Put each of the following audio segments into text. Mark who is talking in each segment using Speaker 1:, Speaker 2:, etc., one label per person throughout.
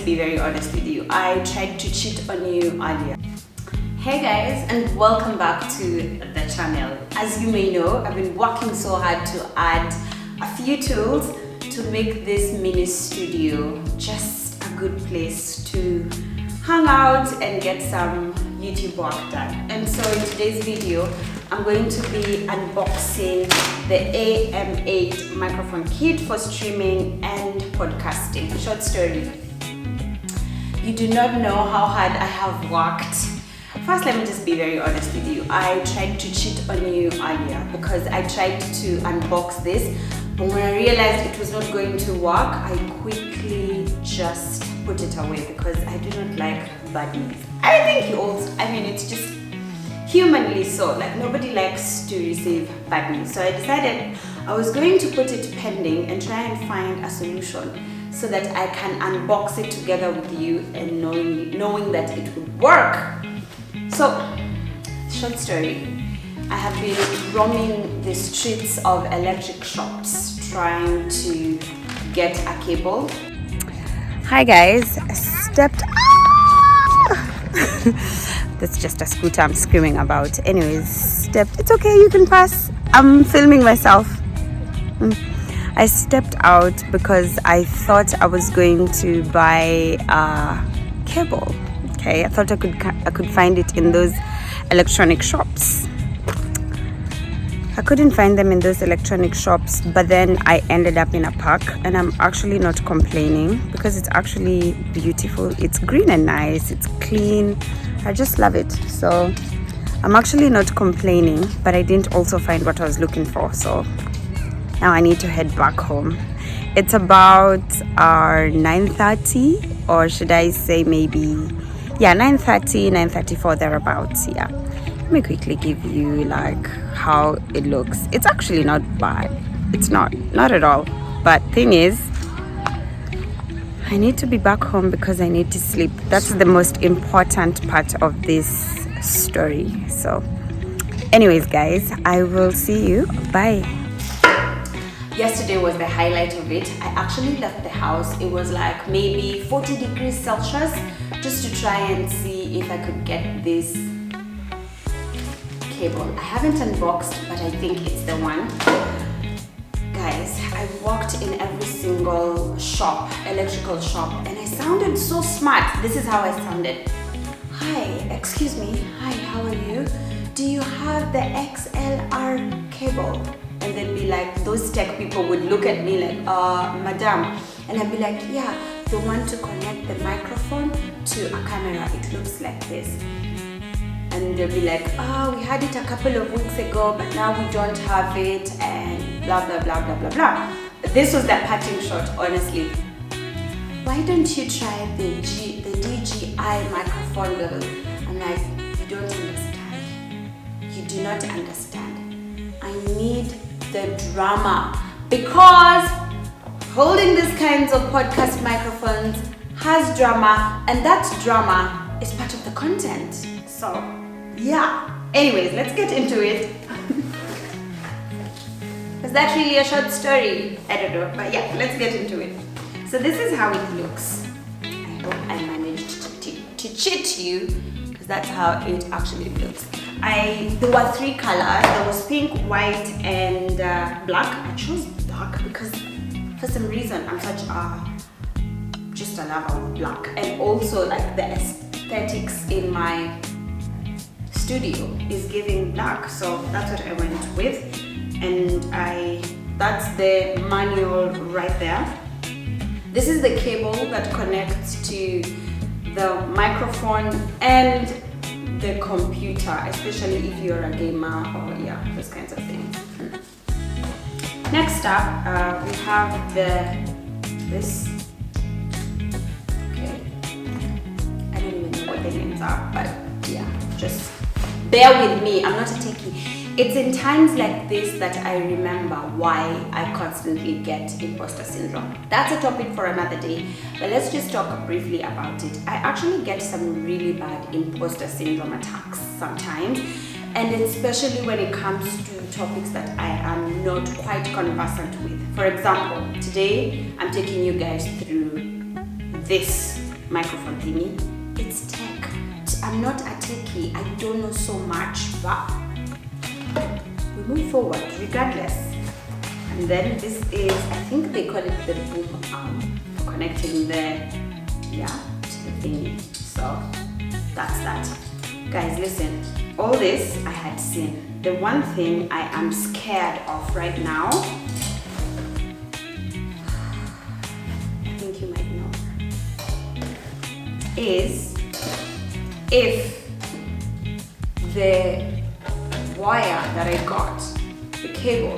Speaker 1: be very honest with you. I tried to cheat on you earlier. Hey guys, and welcome back to the channel. As you may know, I've been working so hard to add a few tools to make this mini studio just a good place to hang out and get some YouTube work done. And so in today's video, I'm going to be unboxing the AM8 microphone kit for streaming and podcasting. Short story. You do not know how hard I have worked. First, let me just be very honest with you. I tried to cheat on you earlier because I tried to unbox this, but when I realized it was not going to work, I quickly just put it away because I do not like bad news. I think you also, it's just humanly so, like nobody likes to receive bad news. So I decided I was going to put it pending and try and find a solution so that I can unbox it together with you and knowing that it would work. So, short story, I have been roaming the streets of electric shops trying to get a cable. Hi guys, that's just a scooter I'm screaming about. Anyways, it's okay, you can pass. I'm filming myself. I stepped out because I thought I was going to buy a cable. Okay, I thought I could find it in those electronic shops. I couldn't find them in those electronic shops, but then I ended up in a park, and I'm actually not complaining because it's actually beautiful. It's green and nice, it's clean. I just love it. So I'm actually not complaining, but I didn't also find what I was looking for. So now I need to head back home. It's about 9:30, or should I say maybe 9:30, 9:34 thereabouts. Yeah. Let me quickly give you like how it looks. It's actually not bad. It's not at all. But thing is, I need to be back home because I need to sleep. That's the most important part of this story. So anyways guys, I will see you. Bye. Yesterday was the highlight of it. I actually left the house. It was like maybe 40 degrees Celsius just to try and see if I could get this cable. I haven't unboxed, but I think it's the one. Guys, I walked in every single shop, electrical shop, and I sounded so smart. This is how I sounded. Hi, excuse me. Hi, how are you? Do you have the XLR cable? And they'd be like, those tech people would look at me like, madam. And I'd be like, yeah, the one to connect the microphone to a camera. It looks like this. And they'll be like, we had it a couple of weeks ago, but now we don't have it, and blah, blah, blah, blah, blah, blah. This was that parting shot, honestly. Why don't you try the DJI microphone, girl? I'm like, you don't understand. You do not understand. I need the drama, because holding these kinds of podcast microphones has drama, and that drama is part of the content. So yeah, anyways, let's get into it. Is that really a short story? I don't know, but yeah, let's get into it. So this is how it looks. I hope I managed to cheat you, because that's how it actually looks. There were 3 colors. There was pink, white, and black. I chose black because for some reason I'm such just a lover of black, and also like the aesthetics in my studio is giving black, so that's what I went with. And that's the manual right there. This is the cable that connects to the microphone and the computer, especially if you're a gamer or those kinds of things. Next up, we have this. Okay, I don't even know what the names are, but yeah, just bear with me. I'm not a techie. It's in times like this that I remember why I constantly get imposter syndrome. That's a topic for another day, but let's just talk briefly about it. I actually get some really bad imposter syndrome attacks sometimes, and especially when it comes to topics that I am not quite conversant with. For example, today I'm taking you guys through this microphone thingy. It's tech. I'm not a techie. I don't know so much, but we move forward regardless. And then this is, I think they call it the boom arm, connecting the, to the thingy. So that's that. Guys, listen, all this I had seen. The one thing I am scared of right now, I think you might know, is if the wire that I got, the cable,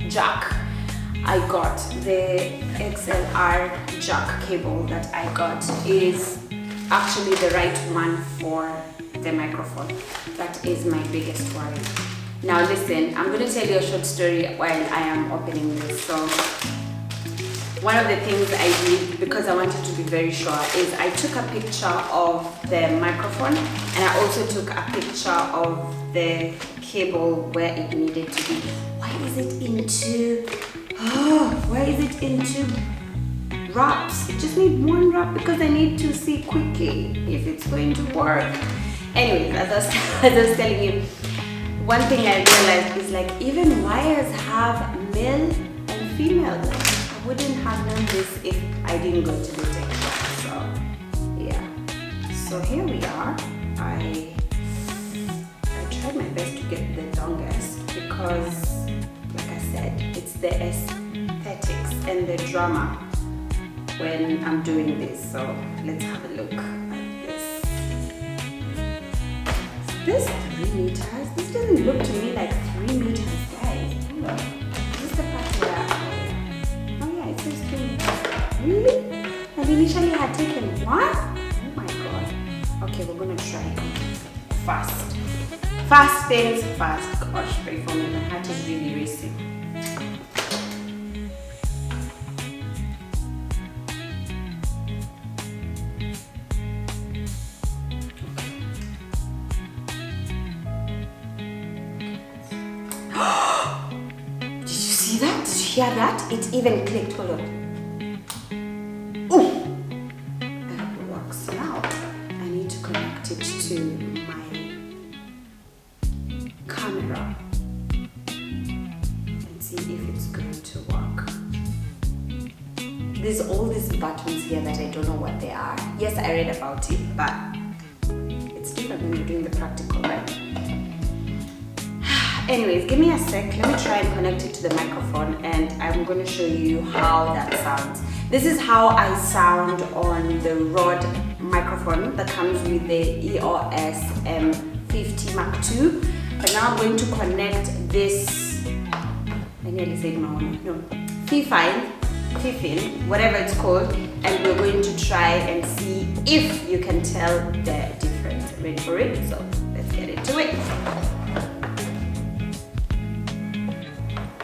Speaker 1: jack, I got, the XLR jack cable that I got is actually the right one for the microphone. That is my biggest worry. Now listen, I'm going to tell you a short story while I am opening this. So one of the things I did, because I wanted to be very sure, is I took a picture of the microphone and I also took a picture of the cable where it needed to be. Why is it into wraps? I just need one wrap because I need to see quickly if it's going to work. Anyways, as I was telling you, one thing I realized is like even wires have male and female. Like, I wouldn't have known this if I didn't go to the tech shop. So yeah. So here we are. I tried my best to get the longest because, like I said, it's the aesthetics and the drama when I'm doing this. So let's have a look at this. This 3 meters? This doesn't look to me like 3 meters, guys. Hold on. Is this the part where oh yeah, it says 3 meters. Really? I initially had taken 1? Oh my god. Okay, we're gonna try fast. Fast things fast. Gosh, pray for me, my heart is really racing. Hear that? It even clicked. Hold on. Ooh! I hope it works. Now I need to connect it to my camera and see if it's going to work. There's all these buttons here that I don't know what they are. Yes, I read about it, but it's different when you're doing the practical, right? Anyways, give me a sec. Let me try and connect it to the microphone and I'm going to show you how that sounds. This is how I sound on the Rode microphone that comes with the EOS AM8T Mark II. But now I'm going to connect this, I nearly said Fifine, whatever it's called, and we're going to try and see if you can tell the difference. Ready for it? So let's get into it.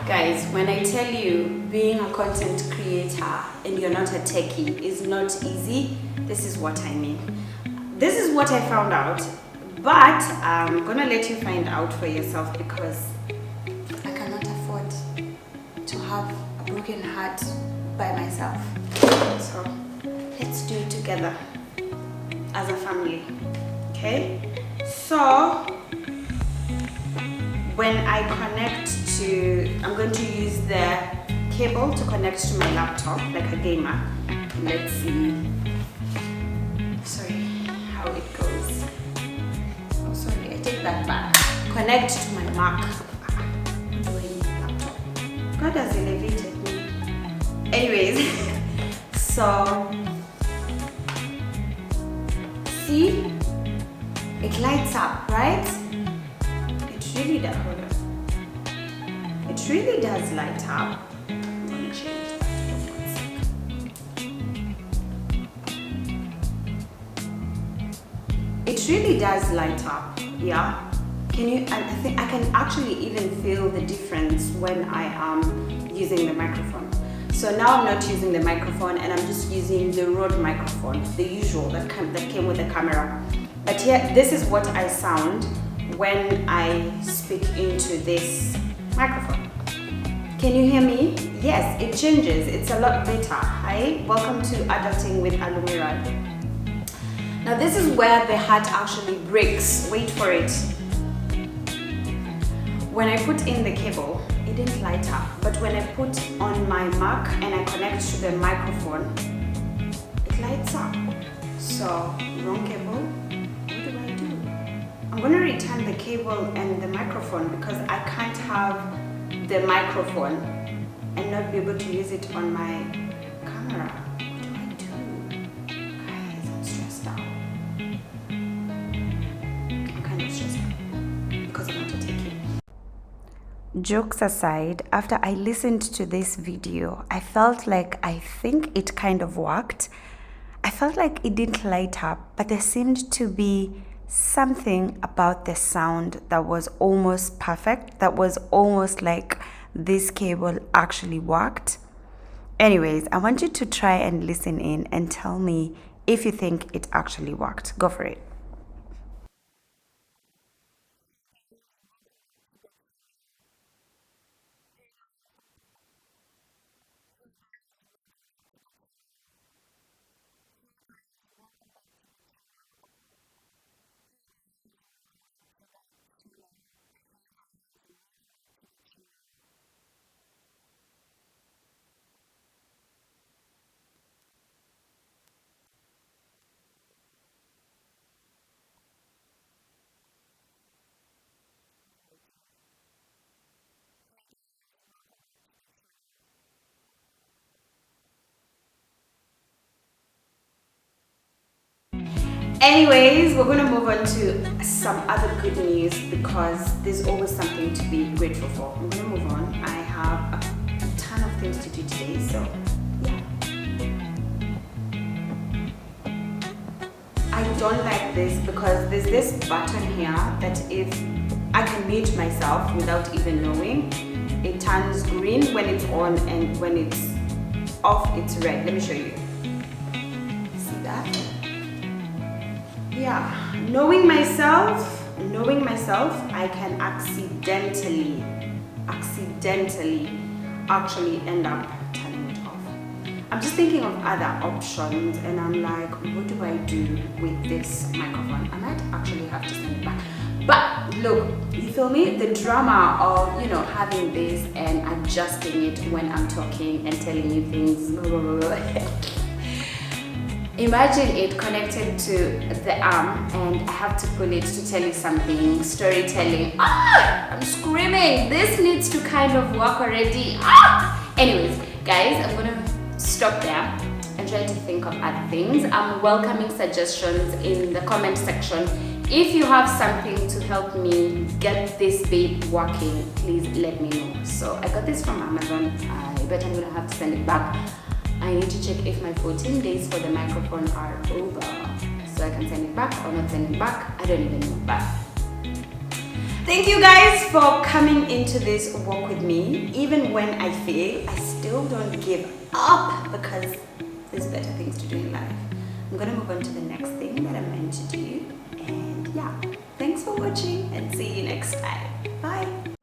Speaker 1: Guys, when I tell you being a content creator and you're not a techie is not easy, this is what I mean. This is what I found out, but I'm gonna let you find out for yourself because I cannot afford to have a broken heart by myself. So let's do it together as a family, okay? So when I connect I'm going to use the cable to connect to my laptop like a gamer. Let's see. Sorry, how it goes. Oh, sorry, I take that back. Connect to my Mac. Laptop. God has elevated me. Anyways, so see, it lights up, right? It really does. Hold on. It really does light up. I'm going to change that for 1 second. It really does light up, yeah? Can you, I think I can actually even feel the difference when I am using the microphone. So now I'm not using the microphone and I'm just using the Rode microphone, the usual that came with the camera. But here, this is what I sound when I speak into this microphone. Can you hear me? Yes, it changes. It's a lot better. Hi, welcome to Adulting with Alumira. Now this is where the heart actually breaks. Wait for it. When I put in the cable, it didn't light up. But when I put on my Mac and I connect to the microphone, it lights up. So, wrong cable. What do I do? I'm gonna return the cable and the microphone because I can't have the microphone and not be able to use it on my camera. What do I do? Guys, I'm stressed out. I'm kind of stressed out because I want to take it. Jokes aside, after I listened to this video, I felt like I think it kind of worked. I felt like it didn't light up, but there seemed to be something about the sound that was almost perfect, that was almost like this cable actually worked. Anyways, I want you to try and listen in and tell me if you think it actually worked. Go for it. Anyways, we're going to move on to some other good news because there's always something to be grateful for. I'm going to move on. I have a ton of things to do today, so yeah. I don't like this because there's this button here that if I can mute myself without even knowing, it turns green when it's on and when it's off, it's red. Let me show you. See that? Yeah, knowing myself, I can accidentally actually end up turning it off. I'm just thinking of other options and I'm like, what do I do with this microphone? I might actually have to send it back. But look, you feel me? The drama of, having this and adjusting it when I'm talking and telling you things. Imagine it connected to the arm and I have to pull it to tell you something, storytelling. I'm screaming. This needs to kind of work already. Anyways, guys, I'm gonna stop there and try to think of other things. I'm welcoming suggestions in the comment section. If you have something to help me get this babe working, please let me know. So I got this from Amazon. I bet I'm gonna have to send it back. I need to check if my 14 days for the microphone are over so I can send it back or not send it back. I don't even know. But thank you guys for coming into this walk with me. Even when I fail, I still don't give up because there's better things to do in life. I'm gonna move on to the next thing that I'm meant to do. And yeah, thanks for watching and see you next time. Bye.